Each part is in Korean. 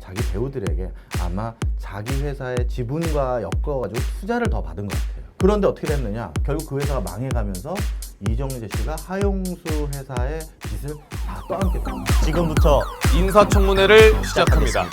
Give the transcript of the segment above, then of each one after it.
자기 배우들에게 아마 자기 회사의 지분과 엮어가지고 투자를 더 받은 것 같아요. 그런데 어떻게 됐느냐? 결국 그 회사가 망해가면서 이정재 씨가 하용수 회사의 빚을 다 떠안게 됩니다. 지금부터 인사청문회를 시작합니다.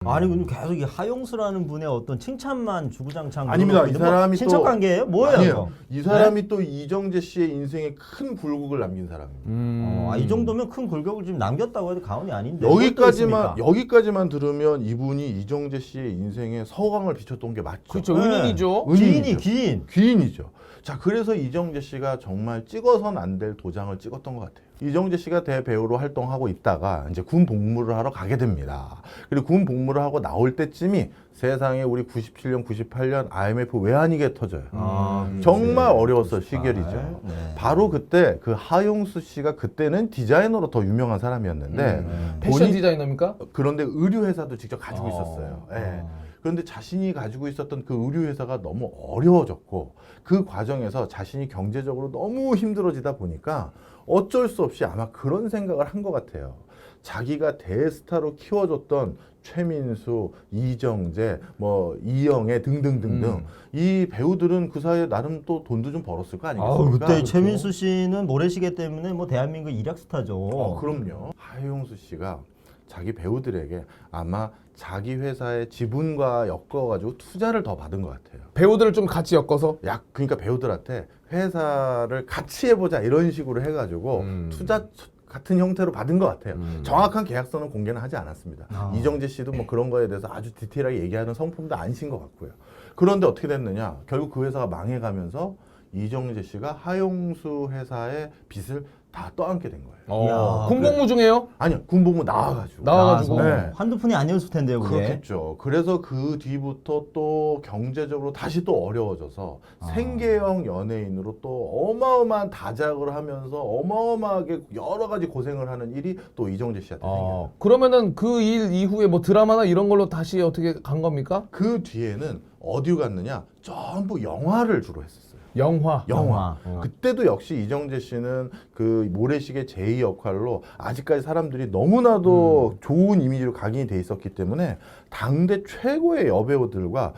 아니 근데 계속 이 하용수라는 분의 어떤 칭찬만 주구장창 아닙니다. 이 사람이 친척 또 관계예요? 뭐예요? 아니에요. 이 사람이 또 이정재 씨의 인생에 큰 굴곡을 남긴 사람입니다. 이 정도면 큰 굴곡을 지금 남겼다고 해도 과언이 아닌데 뭘 또 있습니까? 여기까지만 들으면 이분이 이정재 씨의 인생에 서광을 비췄던 게 맞죠. 그렇죠. 은인이죠. 기인. 귀인이죠. 자, 그래서 이정재 씨가 정말 찍어선 안 될 도장을 찍었던 것 같아요. 이정재 씨가 대배우로 활동하고 있다가 이제 군 복무를 하러 가게 됩니다. 그리고 군 복무를 하고 나올 때쯤이 세상에 우리 97년, 98년 IMF 외환위기가 터져요. 정말 어려웠어요. 시결이죠. 네. 바로 그때 그 하용수 씨가 그때는 디자이너로 더 유명한 사람이었는데 패션 디자이너입니까? 그런데 의류 회사도 직접 가지고 있었어요. 예. 그런데 자신이 가지고 있었던 그 의류 회사가 너무 어려워졌고 그 과정에서 자신이 경제적으로 너무 힘들어지다 보니까 어쩔 수 없이 아마 그런 생각을 한 것 같아요. 자기가 대스타로 키워줬던 최민수, 이정재, 뭐 이영애 등등등등 이 배우들은 그 사이에 나름 또 돈도 좀 벌었을 거 아니겠습니까? 그때 최민수 씨는 모래시계 때문에 뭐 대한민국 일약 스타죠. 그럼요. 하용수 씨가 자기 배우들에게 아마 자기 회사의 지분과 엮어가지고 투자를 더 받은 것 같아요. 배우들을 좀 같이 엮어서. 그러니까 배우들한테 회사를 같이 해보자 이런 식으로 해가지고 투자 같은 형태로 받은 것 같아요. 정확한 계약서는 공개는 하지 않았습니다. 이정재 씨도 뭐 그런 거에 대해서 아주 디테일하게 얘기하는 성품도 아니신 것 같고요. 그런데 어떻게 됐느냐? 결국 그 회사가 망해가면서 이정재 씨가 하용수 회사의 빚을 다 떠안게 된 거예요. 이야, 군복무 중에요? 아니요, 군복무 나와가지고. 나와가지고. 네. 한두 푼이 아니었을 텐데요, 그게. 그렇겠죠. 그래서 그 뒤부터 또 경제적으로 다시 또 어려워져서 생계형 연예인으로 또 어마어마한 다작을 하면서 어마어마하게 여러 가지 고생을 하는 일이 또 이정재 씨한테 생겨요. 그러면은 그 일 이후에 뭐 드라마나 이런 걸로 다시 어떻게 간 겁니까? 그 뒤에는 어디로 갔느냐? 전부 영화를 주로 했었어요. 영화. 그때도 역시 이정재 씨는 그 모래시계 제이 역할로 아직까지 사람들이 너무나도 좋은 이미지로 각인이 돼 있었기 때문에 당대 최고의 여배우들과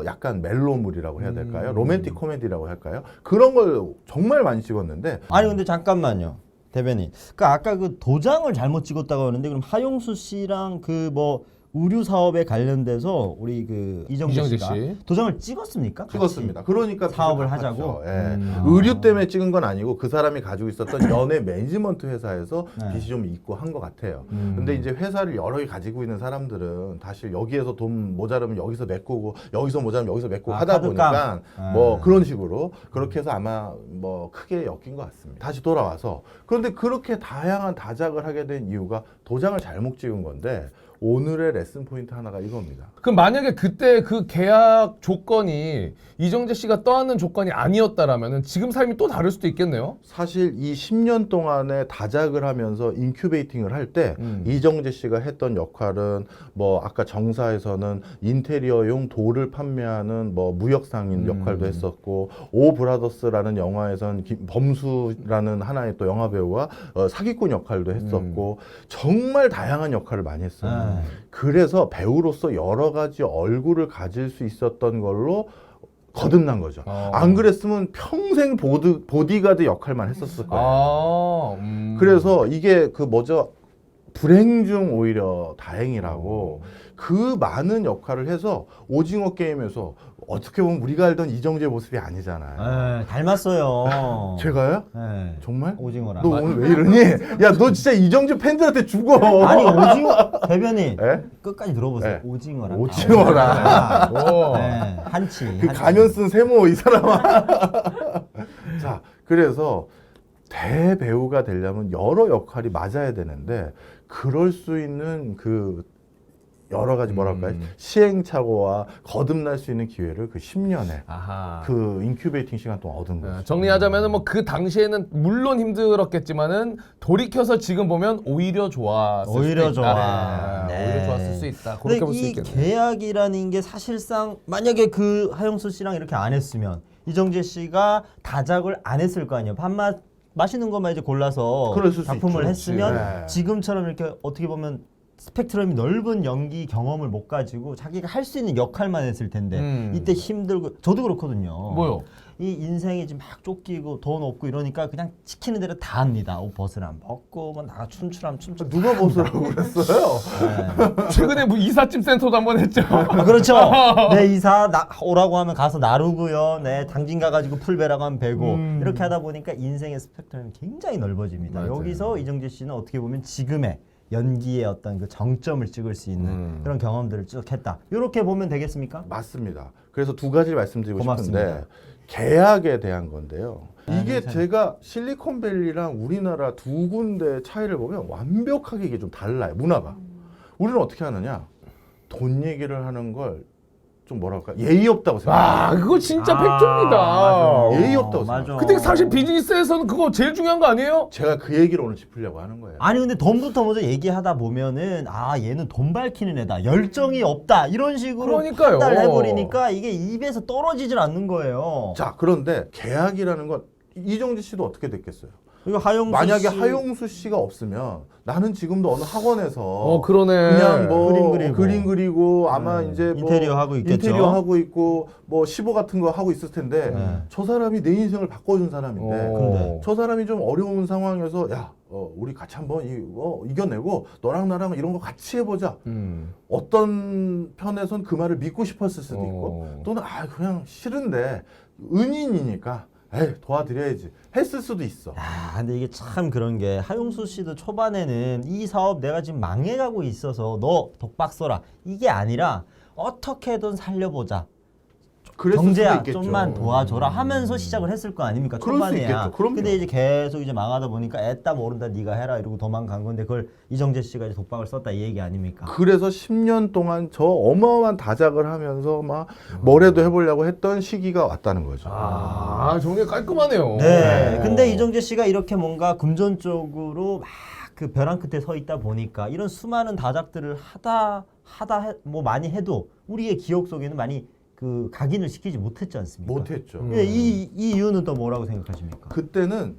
약간 멜로물이라고 해야 될까요? 로맨틱 코미디라고 할까요? 그런 걸 정말 많이 찍었는데 아니 근데 잠깐만요, 대변인. 그 아까 그 도장을 잘못 찍었다고 하는데 그럼 하용수 씨랑 그 뭐 의류 사업에 관련돼서 우리 그 이정재 씨가 도장을 찍었습니까? 찍었습니다. 그러니까 사업을 하자고. 예. 의류 때문에 찍은 건 아니고 그 사람이 가지고 있었던 연예 매니지먼트 회사에서 빚이 좀 있고 한 것 같아요. 근데 이제 회사를 여러 개 가지고 있는 사람들은 사실 여기에서 돈 모자르면 여기서 메꾸고 여기서 모자르면 여기서 메꾸고 하다 보니까 뭐 그런 식으로 그렇게 해서 아마 뭐 크게 엮인 것 같습니다. 다시 돌아와서 그런데 그렇게 다양한 다작을 하게 된 이유가 도장을 잘못 찍은 건데 오늘의 레슨 포인트 하나가 이겁니다. 그럼 만약에 그때 그 계약 조건이 이정재 씨가 떠안는 조건이 아니었다라면은 지금 삶이 또 다를 수도 있겠네요. 사실 이 10년 동안에 다작을 하면서 인큐베이팅을 할 때 이정재 씨가 했던 역할은 뭐 아까 정사에서는 인테리어용 돌을 판매하는 뭐 무역상인 역할도 했었고 오 브라더스라는 영화에서는 범수라는 하나의 또 영화 배우와 사기꾼 역할도 했었고 정말 다양한 역할을 많이 했어요. 그래서 배우로서 여러 가지 얼굴을 가질 수 있었던 걸로 거듭난 거죠. 안 그랬으면 평생 보디가드 역할만 했었을 거예요. 그래서 이게 그 뭐죠? 불행 중 오히려 다행이라고 그 많은 역할을 해서 오징어 게임에서 어떻게 보면 우리가 알던 이정재 모습이 아니잖아요. 닮았어요. 제가요? 네. 정말? 오징어랑. 너 오늘 왜 이러니? 야, 너 진짜 이정재 팬들한테 죽어. 아니 오징어 대변인 예? 끝까지 들어보세요. 네. 오징어랑. 오. 네, 한치. 그 가면 쓴 세모 이 사람아. 자, 그래서 대배우가 되려면 여러 역할이 맞아야 되는데 그럴 수 있는 그 여러 가지 뭐랄까요? 시행착오와 거듭날 수 있는 기회를 그 10년에 그 인큐베이팅 시간 동안 얻은 거죠. 정리하자면은 뭐 그 당시에는 물론 힘들었겠지만은 돌이켜서 지금 보면 오히려 좋았을 오히려 수도 좋아. 있다. 네. 오히려 좋았을 수 있다. 그렇게 볼 수 이 있겠네요. 계약이라는 게 사실상 만약에 그 하용수 씨랑 이렇게 안 했으면 이정재 씨가 다작을 안 했을 거 아니에요. 맛있는 것만 이제 골라서 그랬을 수 작품을 있죠. 했으면 네. 지금처럼 이렇게 어떻게 보면 스펙트럼이 넓은 연기 경험을 못 가지고 자기가 할 수 있는 역할만 했을 텐데 이때 힘들고 저도 그렇거든요. 뭐요? 이 인생이 지금 막 쫓기고 돈 없고 이러니까 그냥 시키는 대로 다 합니다. 옷 벗으라면 벗고 뭐 나가 춤추라면 춤추고 누가 벗으라고 그랬어요? 최근에 뭐 이삿짐 센터도 한번 했죠. 그렇죠. 내 이사 오라고 하면 가서 나르고요. 내 당진 가가지고 풀베라고 하면 베고 이렇게 하다 보니까 인생의 스펙트럼이 굉장히 넓어집니다. 맞아요. 여기서 이정재 씨는 어떻게 보면 지금의 연기의 어떤 그 정점을 찍을 수 있는 그런 경험들을 쭉 했다. 이렇게 보면 되겠습니까? 맞습니다. 그래서 두 가지를 말씀드리고 고맙습니다. 싶은데 계약에 대한 건데요. 이게 세상에. 제가 실리콘밸리랑 우리나라 두 군데 차이를 보면 완벽하게 이게 좀 달라요. 문화가. 우리는 어떻게 하느냐? 돈 얘기를 하는 걸 좀 뭐랄까 예의 없다고 생각해요. 아, 그거 진짜 팩트입니다. 맞아. 예의 없다고 맞아. 생각해요. 근데 사실 비즈니스에서는 그거 제일 중요한 거 아니에요? 제가 그 얘기를 오늘 짚으려고 하는 거예요. 아니 근데 돈부터 먼저 얘기하다 보면은 아 얘는 돈 밝히는 애다 열정이 없다 이런 식으로 그러니까요. 판단을 해버리니까 이게 입에서 떨어지질 않는 거예요. 자, 그런데 계약이라는 건 이정재 씨도 어떻게 됐겠어요? 그리고 하용수 만약에 씨 하용수 씨가 없으면 나는 지금도 어느 학원에서 그러네. 그냥 뭐 그림 그리고. 아마 이제 뭐 인테리어 하고 있겠죠. 인테리어 하고 있고 뭐 시보 같은 거 하고 있을 텐데 네. 저 사람이 내 인생을 바꿔준 사람인데 근데. 저 사람이 좀 어려운 상황에서 야 우리 같이 한번 이겨내고 너랑 나랑 이런 거 같이 해보자. 어떤 편에선 그 말을 믿고 싶었을 수도 있고 또는 그냥 싫은데 은인이니까 에이 도와드려야지 했을 수도 있어. 야, 근데 이게 참 그런 게 하용수 씨도 초반에는 이 사업 내가 지금 망해가고 있어서 너 독박 써라 이게 아니라 어떻게든 살려보자. 그랬을 경제야 수도 있겠죠. 좀만 도와줘라 하면서 시작을 했을 거 아닙니까? 그럴 수 초반에야. 있겠죠. 그럼요. 근데 이제 계속 이제 망하다 보니까 애따 모른다 네가 해라 이러고 도망간 건데 그걸 이정재 씨가 이제 독박을 썼다 이 얘기 아닙니까? 그래서 10년 동안 저 어마어마한 다작을 하면서 막 뭐라도 해보려고 했던 시기가 왔다는 거죠. 아, 정리 깔끔하네요. 네. 근데 이정재 씨가 이렇게 뭔가 금전적으로 막 그 벼랑 끝에 서 있다 보니까 이런 수많은 다작들을 뭐 많이 해도 우리의 기억 속에는 많이 그 각인을 시키지 못했지 않습니까? 못했죠. 예, 이 이유는 또 뭐라고 생각하십니까? 그때는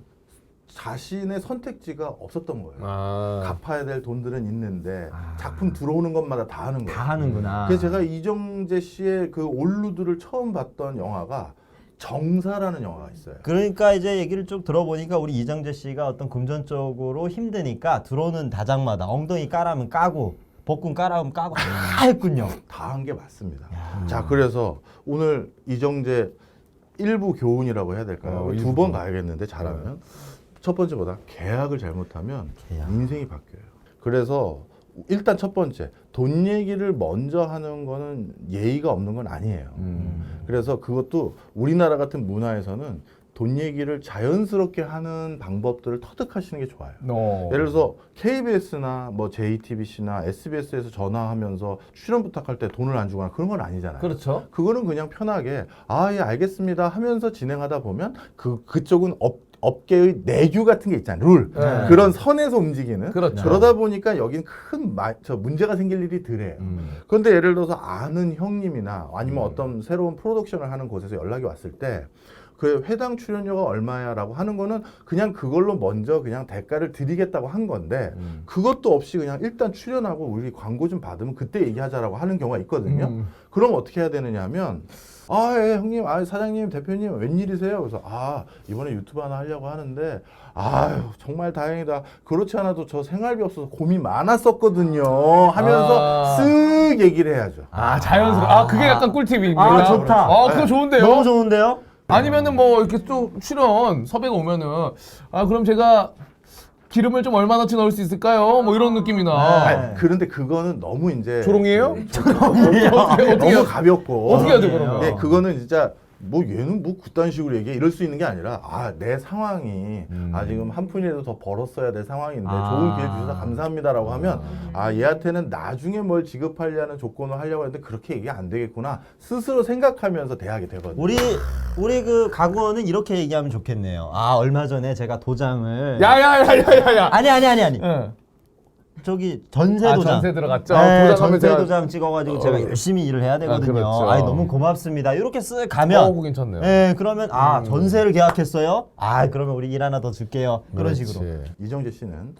자신의 선택지가 없었던 거예요. 갚아야 될 돈들은 있는데 작품 들어오는 것마다 다 하는 거예요. 다 하는구나. 그래서 제가 이정재 씨의 그 올루드를 처음 봤던 영화가 정사라는 영화가 있어요. 그러니까 이제 얘기를 쭉 들어보니까 우리 이정재 씨가 어떤 금전적으로 힘드니까 들어오는 다작마다 엉덩이 까라면 까고 복근 까라면 까고 다 했군요. 다 한 게 맞습니다. 자, 그래서 오늘 이정재 일부 교훈이라고 해야 될까요? 두 번 가야겠는데 잘하면. 첫 번째보다 계약을 잘못하면 계약. 인생이 바뀌어요. 그래서 일단 첫 번째, 돈 얘기를 먼저 하는 거는 예의가 없는 건 아니에요. 그래서 그것도 우리나라 같은 문화에서는 돈 얘기를 자연스럽게 하는 방법들을 터득하시는 게 좋아요. 예를 들어서 KBS나 뭐 JTBC나 SBS에서 전화하면서 출연 부탁할 때 돈을 안 주거나 그런 건 아니잖아요. 그렇죠. 그거는 그냥 편하게 예 알겠습니다 하면서 진행하다 보면 그쪽은 업계의 내규 같은 게 있잖아요. 룰. 네. 그런 선에서 움직이는. 그렇죠. 그러다 보니까 여긴 큰 문제가 생길 일이 덜해요. 그런데 예를 들어서 아는 형님이나 아니면 어떤 새로운 프로덕션을 하는 곳에서 연락이 왔을 때 그 회당 출연료가 얼마야라고 하는 거는 그냥 그걸로 먼저 그냥 대가를 드리겠다고 한 건데 그것도 없이 그냥 일단 출연하고 우리 광고 좀 받으면 그때 얘기하자라고 하는 경우가 있거든요. 그럼 어떻게 해야 되느냐 하면 예, 형님, 사장님, 대표님, 웬일이세요? 그래서, 이번에 유튜브 하나 하려고 하는데, 정말 다행이다. 그렇지 않아도 저 생활비 없어서 고민 많았었거든요. 하면서 쓱 얘기를 해야죠. 자연스러워. 그게 약간 꿀팁입니다. 좋다. 그거 좋은데요? 너무 좋은데요? 아니면은 뭐 이렇게 또 출연 섭외가 오면은 그럼 제가 기름을 좀 얼마나치 넣을 수 있을까요? 뭐 이런 느낌이나. 그런데 그거는 너무 이제 조롱이에요? 너무 가볍고 어떻게 하죠, 그러면? 네, 그거는 진짜 뭐 얘는 뭐 그딴 식으로 얘기해 이럴 수 있는 게 아니라 내 상황이 지금 한 푼이라도 더 벌었어야 될 상황인데 좋은 기회 주셔서 감사합니다라고 하면 얘한테는 나중에 뭘 지급하려는 조건을 하려고 했는데 그렇게 얘기 안 되겠구나 스스로 생각하면서 대하게 되거든요. 우리 그 가구원은 이렇게 얘기하면 좋겠네요. 얼마 전에 제가 도장을 야야야야야야. 아니. 예. 저기 전세 도장. 전세 들어갔죠. 네, 도장하면 전세 도장 찍어가지고 제가 열심히 일을 해야 되거든요. 그렇죠. 너무 고맙습니다. 이렇게 쓱 가면, 그거 괜찮네요. 네, 그러면 전세를 계약했어요. 그러면 우리 일 하나 더 줄게요. 그런 그렇지. 식으로. 이정재 씨는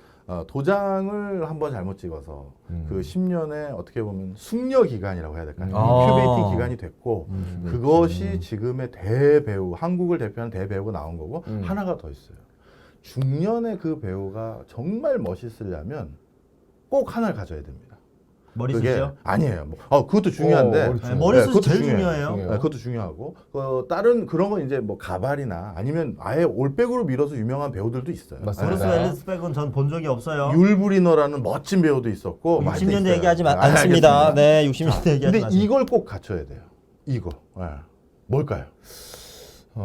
도장을 한번 잘못 찍어서 그 10년의 어떻게 보면 숙려 기간이라고 해야 될까요? 아. 인큐베이팅 기간이 됐고 그것이 지금의 대배우, 한국을 대표하는 대배우가 나온 거고 하나가 더 있어요. 중년의 그 배우가 정말 멋있으려면 꼭 하나를 가져야 됩니다. 머리숱이요? 아니에요. 그것도 중요한데 머리숱. 네, 머리숱이 그것도 제일 중요해요. 중요해요. 네, 그것도 중요하고 다른 그런 건 이제 뭐 가발이나 아니면 아예 올백으로 밀어서 유명한 배우들도 있어요. 맞습니다. 브루스 웰리스 백은 전 본 적이 없어요. 율브리너라는 멋진 배우도 있었고 많이 60년대 있어요. 얘기하지 네, 않습니다. 알겠습니다. 네, 60년대 얘기하지 근데 마세요. 이걸 꼭 갖춰야 돼요. 이거 뭘까요?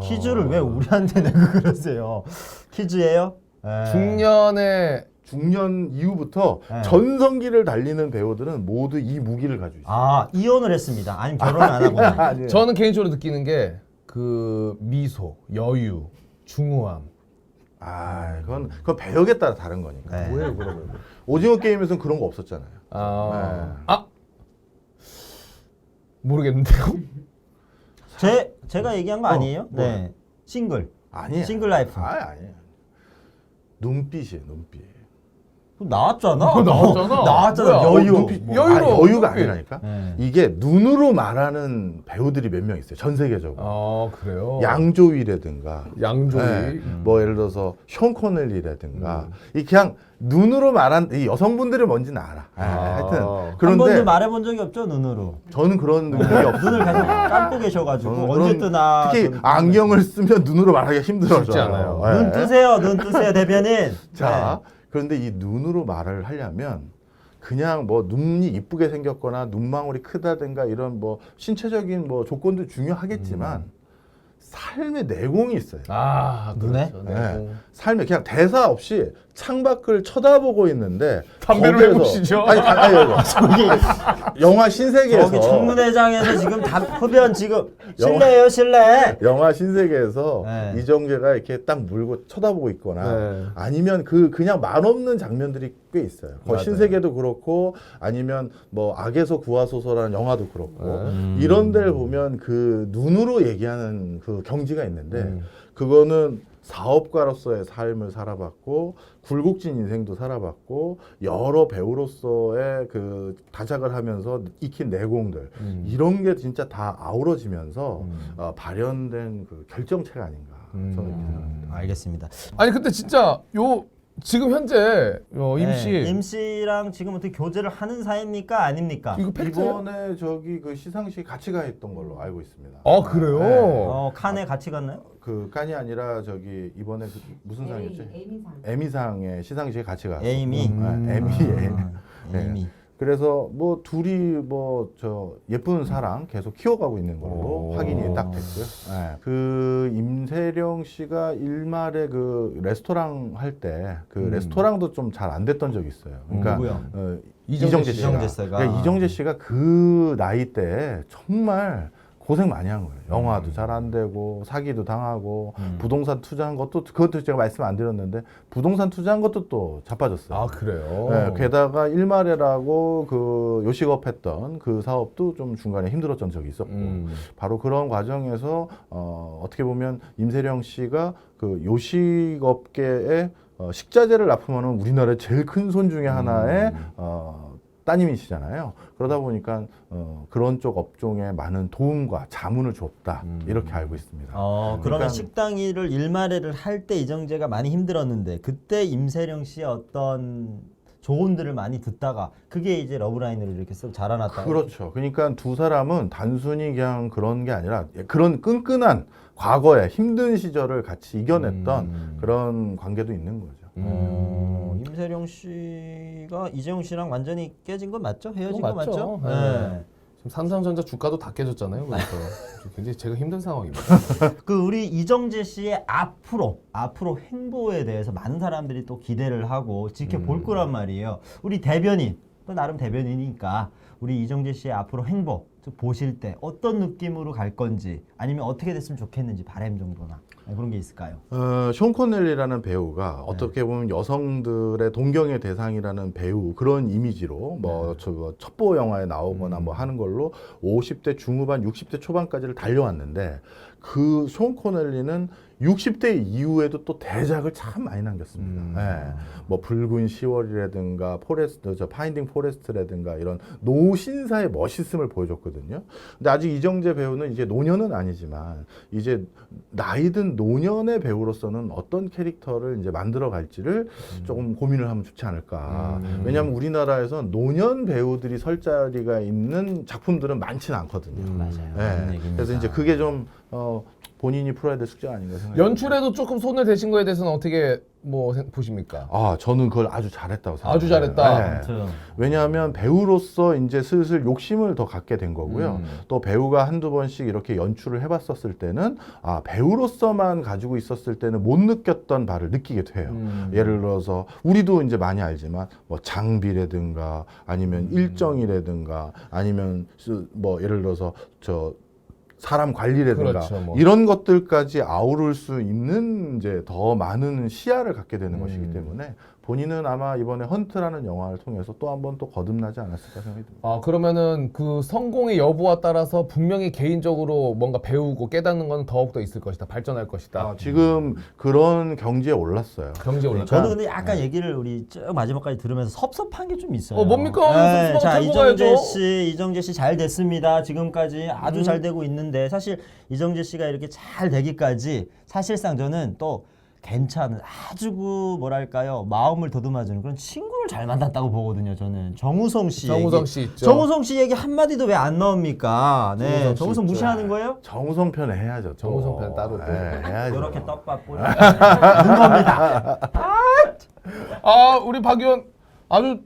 퀴즈를 왜 우리한테 내고 그러세요? 퀴즈예요? 네. 중년의 중년 이후부터 네. 전성기를 달리는 배우들은 모두 이 무기를 가지고 있어요. 아, 이혼을 했습니다. 아니면 결혼을 안 하고. 아니에요. 저는 개인적으로 느끼는 게 그 미소, 여유, 중후함. 그건 배역에 따라 다른 거니까. 네. 뭐예요 그러면? 오징어 게임에서는 그런 거 없었잖아요. 모르겠는데요. 제가 얘기한 거 아니에요? 네. 싱글. 아니에요. 싱글 라이프. 아니에요. 눈빛이에요, 눈빛. 나왔잖아. 나왔잖아. 뭐야? 여유. 여유로. 여유가 눈빛. 아니라니까. 네. 이게 눈으로 말하는 배우들이 몇 명 있어요, 전 세계적으로. 그래요. 양조위라든가, 양조위. 네, 뭐 예를 들어서 션 코넬리라든가, 이 그냥 눈으로 말한 이 여성분들이 뭔지는 알아. 하여튼 한 그런데 번도 말해본 적이 없죠, 눈으로. 저는 그런 능력이 없어요. 눈을 계속 감고 계셔가지고 저는 언제 그런- 뜨나. 특히 좀- 안경을 쓰면 눈으로 말하기가 힘들어져요. 쉽지 않아요. 네. 눈 뜨세요, 눈 뜨세요, 대변인. 자, 그런데 이 눈으로 말을 하려면 그냥 뭐 눈이 이쁘게 생겼거나 눈망울이 크다든가 이런 뭐 신체적인 뭐 조건도 중요하겠지만 삶의 내공이 있어요. 눈에? 그렇죠. 네. 삶에 그냥 대사 없이 창밖을 쳐다보고 있는데 담배를 거기에서- 피우시죠? 아니, 영화 신세계에서 저기 청문회장에서 지금 흡연 지금 실례예요, 실례. 영화 신세계에서 네. 이정재가 이렇게 딱 물고 쳐다보고 있거나 네. 아니면 그냥 말없는 장면들이 꽤 있어요. 맞아요. 신세계도 그렇고 아니면 뭐 악에서 구하소서라는 영화도 그렇고 네. 이런 데를 보면 그 눈으로 얘기하는 그 경지가 있는데 그거는 사업가로서의 삶을 살아봤고 굴곡진 인생도 살아봤고 여러 배우로서의 그 다작을 하면서 익힌 내공들 이런 게 진짜 다 아우러지면서 발현된 그 결정체가 아닌가 저는 이렇게 생각합니다. 알겠습니다. 아니 근데 진짜 지금 현재 임씨 네, 임 씨랑 지금 어떻게 교제를 하는 사이입니까, 아닙니까? 이거 팩트예요? 이번에 저기 그 시상식 같이 가 있던 걸로 알고 있습니다. 그래요? 네. 칸에 같이 갔나요? 그 깐이 아니라 저기 이번에 그 무슨 상이었지? 에미상. 에미상의 시상식에 같이 갔어요. 에이미. 에미. 네. 에이미. 그래서 뭐 둘이 뭐 저 예쁜 사랑 계속 키워가고 있는 걸로 확인이 딱 됐고요. 네. 그 임세령 씨가 일말에 그 레스토랑 할 때 그 레스토랑도 좀 잘 안 됐던 적이 있어요. 그러니까 누구요? 이정재 씨가. 이정재 씨가. 그러니까 이정재 씨가 그 나이 때 정말 고생 많이 한 거예요. 영화도 잘 안 되고 사기도 당하고 부동산 투자한 것도 그것도 제가 말씀 안 드렸는데 부동산 투자한 것도 또 자빠졌어요. 그래요? 네, 게다가 일말에라고 그 요식업 했던 그 사업도 좀 중간에 힘들었던 적이 있었고 바로 그런 과정에서 어떻게 보면 임세령 씨가 그 요식업계에 식자재를 납품하는 우리나라의 제일 큰 손 중에 하나의 따님이시잖아요. 그러다 보니까 그런 쪽 업종에 많은 도움과 자문을 줬다 이렇게 알고 있습니다. 그러면 그러니까- 식당 일을 일마레를 할 때 이정재가 많이 힘들었는데 그때 임세령 씨의 어떤 조언들을 많이 듣다가 그게 이제 러브라인으로 이렇게 쓱 자라났다. 그렇죠. 그러니까 두 사람은 단순히 그냥 그런 게 아니라 그런 끈끈한 과거의 힘든 시절을 같이 이겨냈던 그런 관계도 있는 거죠. 임세령 씨가 이재용 씨랑 완전히 깨진 건 맞죠? 헤어진 건 맞죠. 맞죠? 네. 지금 삼성전자 주가도 다 깨졌잖아요. 그래서 굉장히 제가 힘든 상황입니다. 그 우리 이정재 씨의 앞으로 행보에 대해서 많은 사람들이 또 기대를 하고 지켜볼 거란 말이에요. 우리 대변인 또 나름 대변인이니까 우리 이정재 씨의 앞으로 행보 보실 때 어떤 느낌으로 갈 건지 아니면 어떻게 됐으면 좋겠는지 바람 정도나 그런 게 있을까요? 션 코넬리라는 배우가 어떻게 보면 여성들의 동경의 대상이라는 배우 그런 이미지로 뭐 첩보 영화에 나오거나 뭐 하는 걸로 50대 중후반, 60대 초반까지를 달려왔는데 그 션 코넬리는 60대 이후에도 또 대작을 참 많이 남겼습니다. 예. 뭐 붉은 10월이라든가 포레스트, 저 파인딩 포레스트라든가 이런 노신사의 멋있음을 보여줬거든요. 근데 아직 이정재 배우는 이제 노년은 아니지만 이제 나이든 노년의 배우로서는 어떤 캐릭터를 이제 만들어 갈지를 조금 고민을 하면 좋지 않을까. 왜냐하면 우리나라에서 노년 배우들이 설 자리가 있는 작품들은 많지는 않거든요. 맞아요. 예. 맞는 얘기입니다. 그래서 이제 그게 좀 본인이 풀어야 될 숙제가 아닌가 생각합니다. 연출에도 조금 손을 대신 거에 대해서는 어떻게 보십니까? 아, 저는 그걸 아주 잘했다고 생각해요. 아주 잘했다. 네. 아무튼 왜냐하면 배우로서 이제 슬슬 욕심을 더 갖게 된 거고요. 또 배우가 한두 번씩 이렇게 연출을 해봤었을 때는 아, 배우로서만 가지고 있었을 때는 못 느꼈던 바를 느끼게 돼요. 예를 들어서 우리도 이제 많이 알지만 뭐 장비라든가 아니면 일정이라든가 아니면 뭐 예를 들어서 사람 관리라든가 그렇죠, 뭐. 이런 것들까지 아우를 수 있는 이제 더 많은 시야를 갖게 되는 것이기 때문에 본인은 아마 이번에 헌트라는 영화를 통해서 또 한 번 또 거듭나지 않았을까 생각이 듭니다. 아, 그러면은 그 성공의 여부와 따라서 분명히 개인적으로 뭔가 배우고 깨닫는 건 더욱더 있을 것이다. 발전할 것이다. 아, 지금 그런 경지에 올랐어요. 경제 올랐다. 저는 근데 약간 얘기를 우리 쭉 마지막까지 들으면서 섭섭한 게 좀 있어요. 뭡니까? 네, 섭섭하고 자, 털고 이정재 가야죠. 씨 잘 됐습니다. 지금까지 아주 잘 되고 있는데 사실 이정재 씨가 이렇게 잘 되기까지 사실상 저는 또 괜찮은 아주 그 뭐랄까요 마음을 더듬어주는 그런 친구를 잘 만났다고 보거든요. 저는 정우성 씨 있죠. 정우성 씨 얘기 한 마디도 왜 안 나옵니까? 네, 정우성 씨 정우성 있죠. 무시하는 거예요? 정우성 편 해야죠. 또. 정우성 편 따로 또. 해야죠. 이렇게 떡밥 뿌리는 겁니다. 아, 우리 박 의원 아주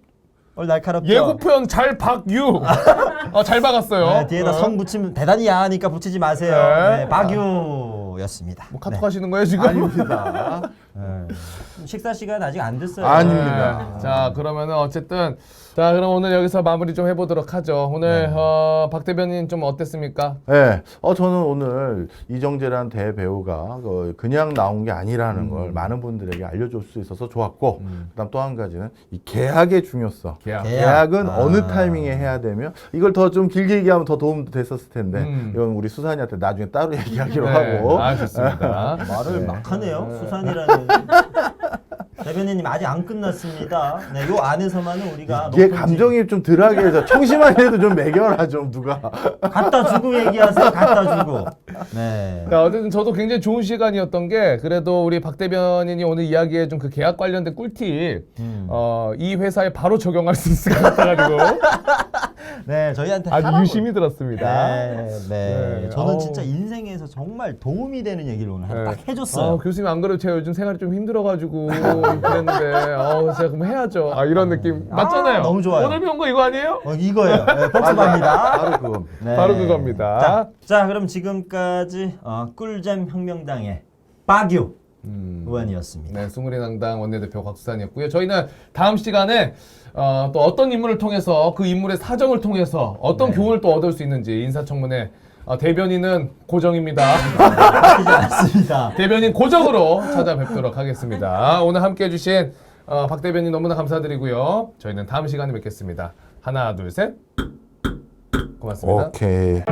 날카롭죠. 예고편 잘 박유. 잘 박았어요. 네, 뒤에다 성 붙이면 대단히 야하니까 붙이지 마세요. 네. 네, 박유였습니다. 뭐 카톡 하시는 거예요 지금? 아닙니다. 네. 식사 시간 아직 안 됐어요. 아닙니다. 네. 자, 그러면은 어쨌든 자, 그럼 오늘 여기서 마무리 좀 해보도록 하죠. 오늘 박 대변인 좀 어땠습니까? 네, 저는 오늘 이정재라는 대배우가 그냥 나온 게 아니라는 걸 많은 분들에게 알려줄 수 있어서 좋았고, 그다음 또 한 가지는 이 계약의 중요성. 계약은 어느 타이밍에 해야 되며 이걸 더 좀 길게 얘기하면 더 도움도 됐었을 텐데 이건 우리 수산이한테 나중에 따로 얘기하기로 하고. 아, 좋습니다. 말을 막 하네요. 수산이라는. 대변인님 아직 안 끝났습니다. 네, 요 안에서만은 우리가 이게 감정이 좀 덜하게 해서 청심환 해도 좀 매겨라 좀 누가. 갖다 주고 얘기하세요. 갖다 주고. 네. 자, 어쨌든 저도 굉장히 좋은 시간이었던 게 그래도 우리 박 대변인이 오늘 이야기해 준 그 계약 관련된 꿀팁 이 회사에 바로 적용할 수 있을 것 같아가지고 네, 저희한테 아주 하라고. 유심히 들었습니다. 네, 네. 네. 저는 아우. 진짜 인생에서 정말 도움이 되는 얘기를 오늘 네. 딱 해줬어요. 교수님 안 그래도 제가 요즘 생활이 좀 힘들어가지고 그랬는데 제가 그럼 해야죠. 이런 느낌 맞잖아요. 너무 좋아요. 오늘 배운 거 이거 아니에요? 이거예요. 네, 복습합니다. 바로 그거. 네. 바로 그겁니다. 자, 그럼 지금까지 꿀잼 혁명당의 박유 의원이었습니다. 네, 숭구리당당 원내대표 곽수산이었고요. 저희는 다음 시간에 또 어떤 인물을 통해서 그 인물의 사정을 통해서 어떤 교훈을 또 얻을 수 있는지 인사청문회 대변인은 고정입니다. 바뀌지 않습니다. 대변인 고정으로 찾아뵙도록 하겠습니다. 오늘 함께해 주신 박 대변인 너무나 감사드리고요. 저희는 다음 시간에 뵙겠습니다. 하나, 둘, 셋. 고맙습니다. 오케이.